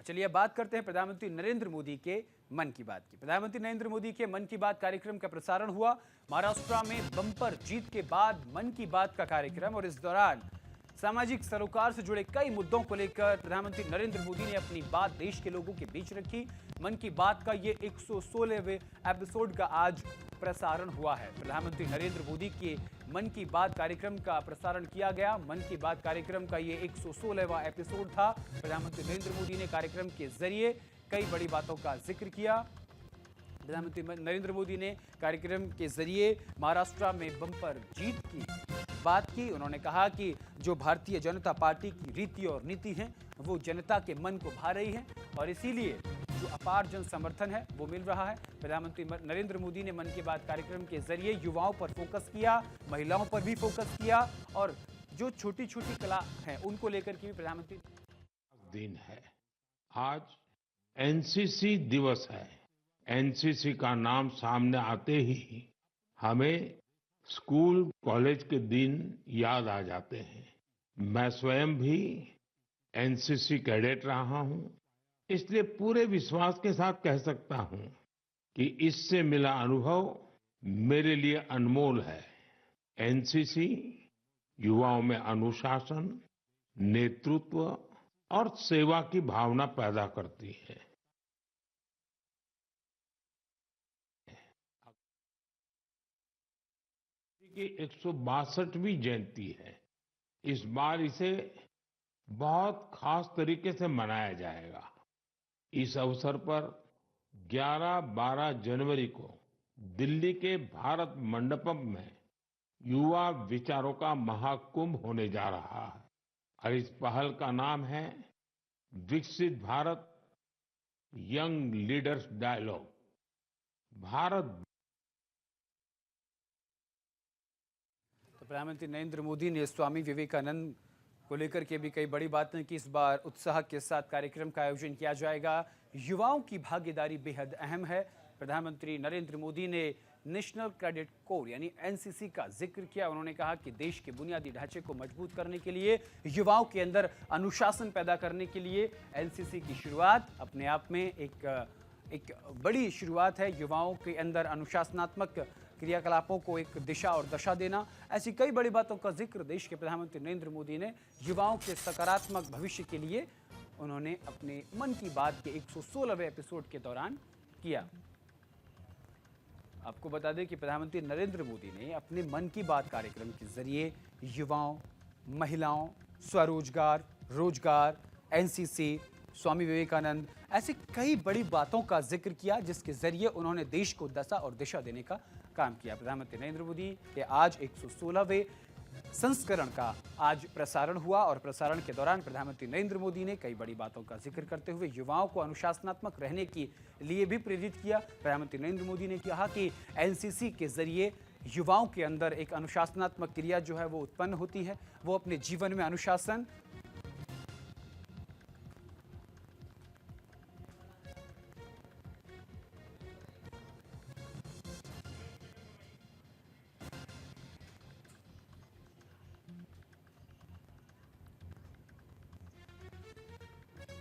चलिए अब बात करते हैं प्रधानमंत्री नरेंद्र मोदी के मन की बात की। प्रधानमंत्री नरेंद्र मोदी के मन की बात कार्यक्रम का प्रसारण हुआ महाराष्ट्र में बम्पर जीत के बाद मन की बात का कार्यक्रम, और इस दौरान सामाजिक सरोकार से जुड़े कई मुद्दों को लेकर प्रधानमंत्री नरेंद्र मोदी ने अपनी बात देश के लोगों के बीच रखी। मन की बात का ये 116वें एपिसोड का आज प्रसारण हुआ है। प्रधानमंत्री नरेंद्र मोदी के मन की बात कार्यक्रम का प्रसारण किया गया। मन की बात कार्यक्रम का ये 116वां एपिसोड था। प्रधानमंत्री नरेंद्र मोदी ने कार्यक्रम के जरिए कई बड़ी बातों का जिक्र किया। प्रधानमंत्री नरेंद्र मोदी ने कार्यक्रम के जरिए महाराष्ट्र में बम्पर जीत की बात की। उन्होंने कहा कि जो भारतीय जनता पार्टी की रीति और नीति है वो जनता के मन को भा रही है, और इसीलिए जो अपार जन समर्थन है वो मिल रहा है। प्रधानमंत्री नरेंद्र मोदी ने मन की बात कार्यक्रम के जरिए युवाओं पर फोकस किया, महिलाओं पर भी फोकस किया, और जो छोटी छोटी कला है उनको लेकर के भी प्रधानमंत्री दिन है। आज एनसीसी दिवस है। एनसीसी का नाम सामने आते ही हमें स्कूल कॉलेज के दिन याद आ जाते हैं। मैं स्वयं भी एनसीसी कैडेट रहा हूं, इसलिए पूरे विश्वास के साथ कह सकता हूं कि इससे मिला अनुभव मेरे लिए अनमोल है। एनसीसी युवाओं में अनुशासन, नेतृत्व और सेवा की भावना पैदा करती है। की 162वीं जयंती है। इस बार इसे बहुत खास तरीके से मनाया जाएगा। इस अवसर पर 11-12 जनवरी को दिल्ली के भारत मंडपम में युवा विचारों का महाकुंभ होने जा रहा है, और इस पहल का नाम है Viksit Bharat young leaders dialogue. Bharat प्रधानमंत्री नरेंद्र मोदी ने स्वामी विवेकानंद को लेकर के भी कई बड़ी बातें की। इस बार उत्साह के साथ कार्यक्रम का आयोजन किया जाएगा। युवाओं की भागीदारी बेहद अहम है। प्रधानमंत्री नरेंद्र मोदी ने नेशनल कैडेट कोर यानी एनसीसी का जिक्र किया। उन्होंने कहा कि देश के बुनियादी ढांचे को मजबूत करने के लिए, युवाओं के अंदर अनुशासन पैदा करने के लिए एनसीसी की शुरुआत अपने आप में एक बड़ी शुरुआत है। युवाओं के अंदर अनुशासनात्मक क्रियाकलापों को एक दिशा और दशा देना, ऐसी कई बड़ी बातों का जिक्र देश के प्रधानमंत्री नरेंद्र मोदी ने युवाओं के सकारात्मक भविष्य के लिए उन्होंने अपने मन की बात के 116वें एपिसोड के दौरान किया। आपको बता दें कि प्रधानमंत्री नरेंद्र मोदी ने अपने मन की बात कार्यक्रम के जरिए युवाओं, महिलाओं, स्वरोजगार, रोजगार, एनसीसी, स्वामी विवेकानंद, ऐसी कई बड़ी बातों का जिक्र किया जिसके जरिए उन्होंने देश को दशा और दिशा देने का काम किया। प्रधानमंत्री नरेंद्र मोदी के आज 116वें संस्करण का आज प्रसारण हुआ, और प्रसारण के दौरान प्रधानमंत्री नरेंद्र मोदी ने कई बड़ी बातों का जिक्र करते हुए युवाओं को अनुशासनात्मक रहने के लिए भी प्रेरित किया। प्रधानमंत्री नरेंद्र मोदी ने कहा कि एनसीसी के जरिए युवाओं के अंदर एक अनुशासनात्मक क्रिया जो है वो उत्पन्न होती है। वो अपने जीवन में अनुशासन